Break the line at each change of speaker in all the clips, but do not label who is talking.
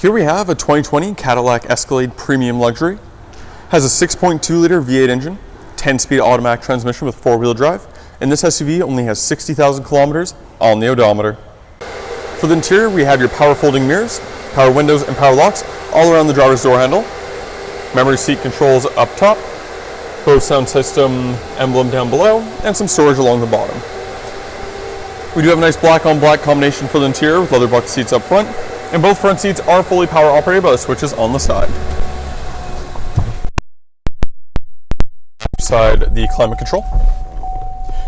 Here we have a 2020 Cadillac Escalade Premium Luxury. Has a 6.2 liter V8 engine, 10-speed automatic transmission with four-wheel drive, and this SUV only has 60,000 kilometers on the odometer. For the interior, we have your power folding mirrors, power windows, and power locks all around the driver's door handle. Memory seat controls up top, Bose sound system emblem down below, and some storage along the bottom. We do have a nice black-on-black combination for the interior with leather bucket seats up front, and both front seats are fully power operated by the switches on the side. Side, the climate control.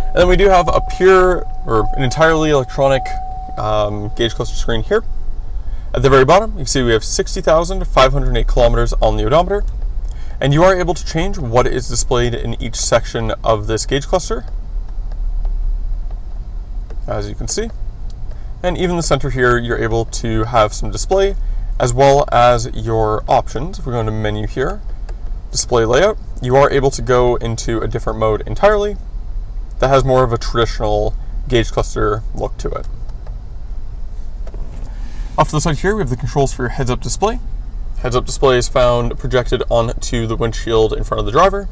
And then we do have an entirely electronic gauge cluster screen here. At the very bottom, you can see we have 60,508 kilometers on the odometer, and you are able to change what is displayed in each section of this gauge cluster, as you can see. And even the center here, you're able to have some display as well as your options. If we go into menu here, display layout, you are able to go into a different mode entirely that has more of a traditional gauge cluster look to it. Off to the side here, we have the controls for your heads-up display. Heads-up display is found projected onto the windshield in front of the driver.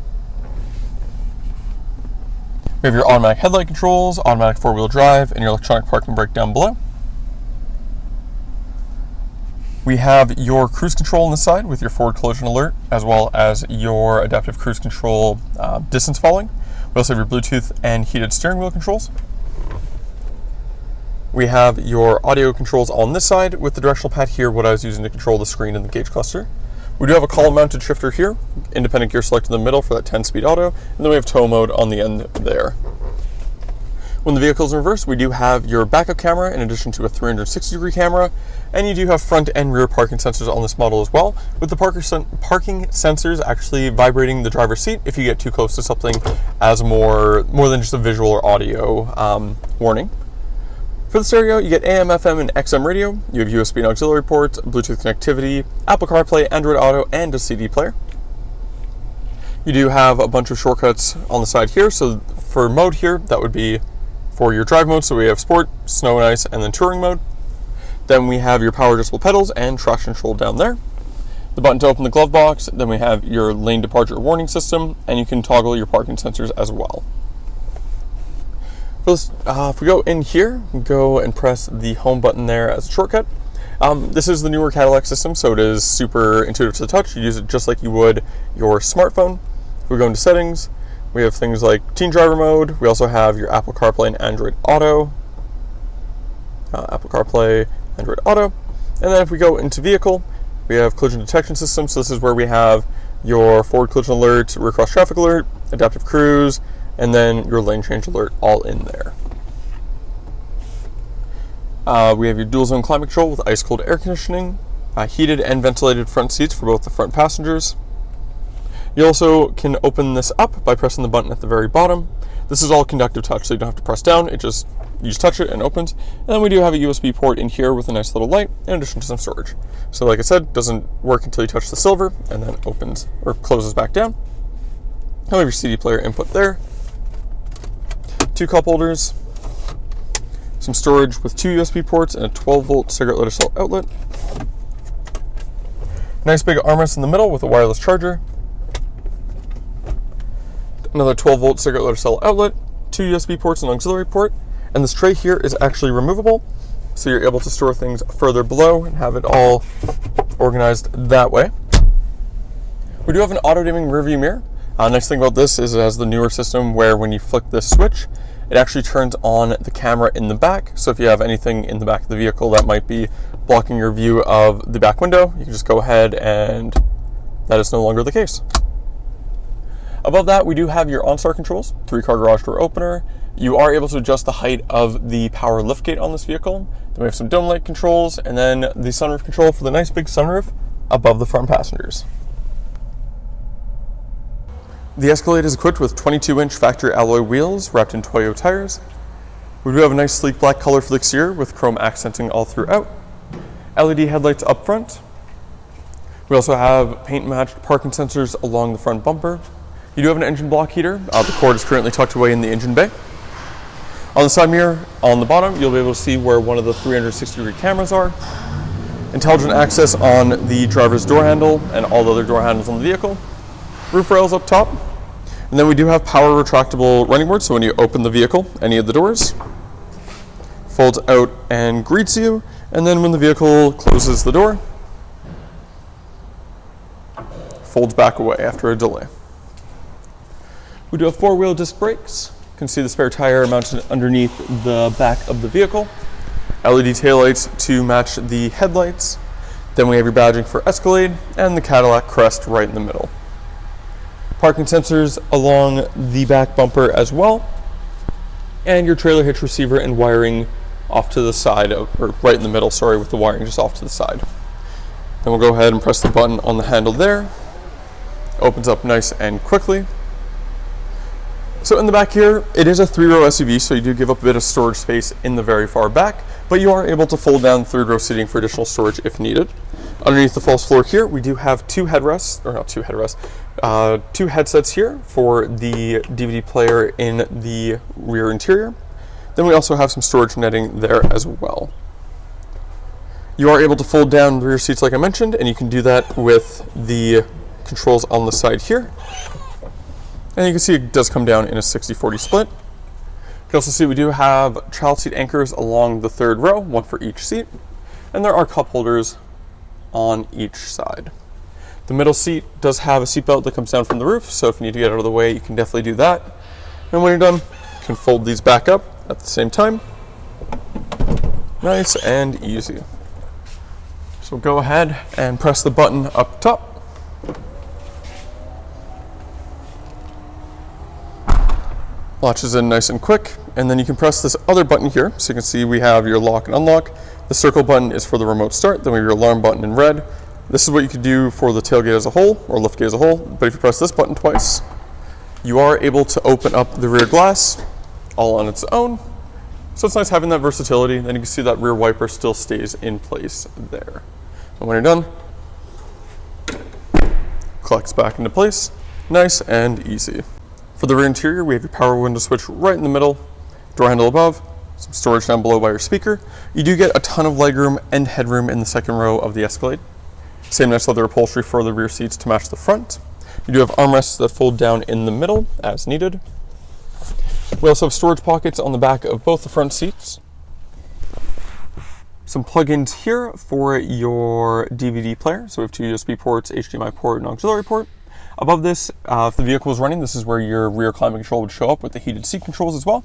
We have your automatic headlight controls, automatic four-wheel drive, and your electronic parking brake down below. We have your cruise control on the side with your forward collision alert, as well as your adaptive cruise control distance following. We also have your Bluetooth and heated steering wheel controls. We have your audio controls on this side with the directional pad here, what I was using to control the screen in the gauge cluster. We do have a column-mounted shifter here, independent gear select in the middle for that 10-speed auto, and then we have tow mode on the end there. When the vehicle's in reverse, we do have your backup camera in addition to a 360-degree camera, and you do have front and rear parking sensors on this model as well, with the parking sensors actually vibrating the driver's seat if you get too close to something as more than just a visual or audio warning. For the stereo, you get AM, FM, and XM radio. You have USB and auxiliary ports, Bluetooth connectivity, Apple CarPlay, Android Auto, and a CD player. You do have a bunch of shortcuts on the side here. So for mode here, that would be for your drive mode. So we have Sport, Snow and Ice, and then Touring mode. Then we have your power adjustable pedals and traction control down there. The button to open the glove box. Then we have your lane departure warning system, and you can toggle your parking sensors as well. If we go in here, we go and press the home button there as a shortcut. This is the newer Cadillac system, so it is super intuitive to the touch. You use it just like you would your smartphone. If we go into settings, we have things like teen driver mode. We also have your Apple CarPlay and Android Auto. Apple CarPlay, Android Auto. And then if we go into vehicle, we have collision detection system. So this is where we have your forward collision alert, rear cross traffic alert, adaptive cruise, and then your lane change alert all in there. We have your dual zone climate control with ice cold air conditioning, heated and ventilated front seats for both the front passengers. You also can open this up by pressing the button at the very bottom. This is all conductive touch, so you don't have to press down. You just touch it and it opens. And then we do have a USB port in here with a nice little light in addition to some storage. So like I said, doesn't work until you touch the silver and then opens or closes back down. And we have your CD player input there. 2 cup holders, some storage with 2 USB ports and a 12-volt cigarette lighter cell outlet. Nice big armrest in the middle with a wireless charger. Another 12-volt cigarette lighter cell outlet, 2 USB ports and auxiliary port, and this tray here is actually removable, so you're able to store things further below and have it all organized that way. We do have an auto-dimming rearview mirror. Nice thing about this is it has the newer system where when you flick this switch, it actually turns on the camera in the back. So if you have anything in the back of the vehicle that might be blocking your view of the back window, you can just go ahead and that is no longer the case. Above that, we do have your OnStar controls, 3-car garage door opener. You are able to adjust the height of the power liftgate on this vehicle. Then we have some dome light controls and then the sunroof control for the nice big sunroof above the front passengers. The Escalade is equipped with 22-inch factory alloy wheels wrapped in Toyo tires. We do have a nice sleek black color for the exterior with chrome accenting all throughout. LED headlights up front. We also have paint-matched parking sensors along the front bumper. You do have an engine block heater. The cord is currently tucked away in the engine bay. On the side mirror, on the bottom, you'll be able to see where one of the 360-degree cameras are. Intelligent access on the driver's door handle and all the other door handles on the vehicle. Roof rails up top. And then we do have power retractable running boards, so when you open the vehicle, any of the doors, folds out and greets you, and then when the vehicle closes the door, folds back away after a delay. We do have four-wheel disc brakes. You can see the spare tire mounted underneath the back of the vehicle. LED taillights to match the headlights. Then we have your badging for Escalade and the Cadillac crest right in the middle. Parking sensors along the back bumper as well, and your trailer hitch receiver and wiring off to the side of, or right in the middle, sorry, with the wiring just off to the side. Then we'll go ahead and press the button on the handle there. Opens up nice and quickly. So in the back here, it is a 3-row SUV, so you do give up a bit of storage space in the very far back, but you are able to fold down 3rd-row seating for additional storage if needed. Underneath the false floor here, we do have two headsets here for the DVD player in the rear interior. Then we also have some storage netting there as well. You are able to fold down the rear seats like I mentioned, and you can do that with the controls on the side here. And you can see it does come down in a 60-40 split. You can also see we do have child seat anchors along the 3rd row, one for each seat. And there are cup holders on each side. The middle seat does have a seatbelt that comes down from the roof, so if you need to get out of the way, you can definitely do that. And when you're done, you can fold these back up at the same time. Nice and easy. So go ahead and press the button up top. Latches in nice and quick, and then you can press this other button here, so you can see we have your lock and unlock. The circle button is for the remote start, then we have your alarm button in red. This is what you could do for the tailgate as a whole, or liftgate as a whole, but if you press this button twice, you are able to open up the rear glass all on its own. So it's nice having that versatility. Then you can see that rear wiper still stays in place there. And when you're done, collects back into place, nice and easy. For the rear interior, we have your power window switch right in the middle, door handle above, some storage down below by your speaker. You do get a ton of legroom and headroom in the 2nd row of the Escalade. Same nice leather upholstery for the rear seats to match the front. You do have armrests that fold down in the middle as needed. We also have storage pockets on the back of both the front seats. Some plugins here for your DVD player. So we have 2 USB ports, HDMI port, and auxiliary port. Above this, if the vehicle is running, this is where your rear climate control would show up with the heated seat controls as well.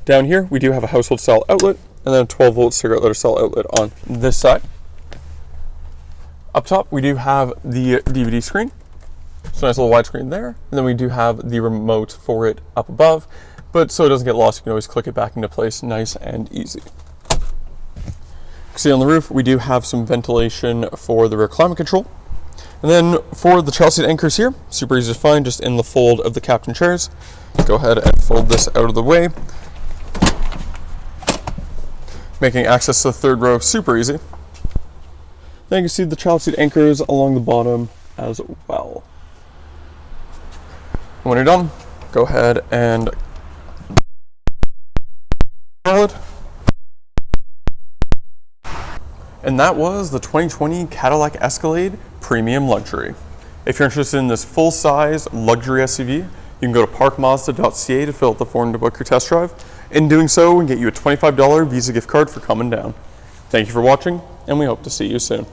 Down here, we do have a household style outlet, and then a 12-volt cigarette lighter style outlet on this side. Up top, we do have the DVD screen. So nice little widescreen there. And then we do have the remote for it up above, but so it doesn't get lost, you can always click it back into place nice and easy. You can see on the roof, we do have some ventilation for the rear climate control. And then for the child seat anchors here, super easy to find, just in the fold of the captain chairs. Go ahead and fold this out of the way, making access to the 3rd row super easy. Then you can see the child seat anchors along the bottom as well. When you're done, go ahead and solid. And that was the 2020 Cadillac Escalade Premium Luxury. If you're interested in this full-size luxury SUV, you can go to parkmazda.ca to fill out the form to book your test drive. In doing so, we can get you a $25 Visa gift card for coming down. Thank you for watching, and we hope to see you soon.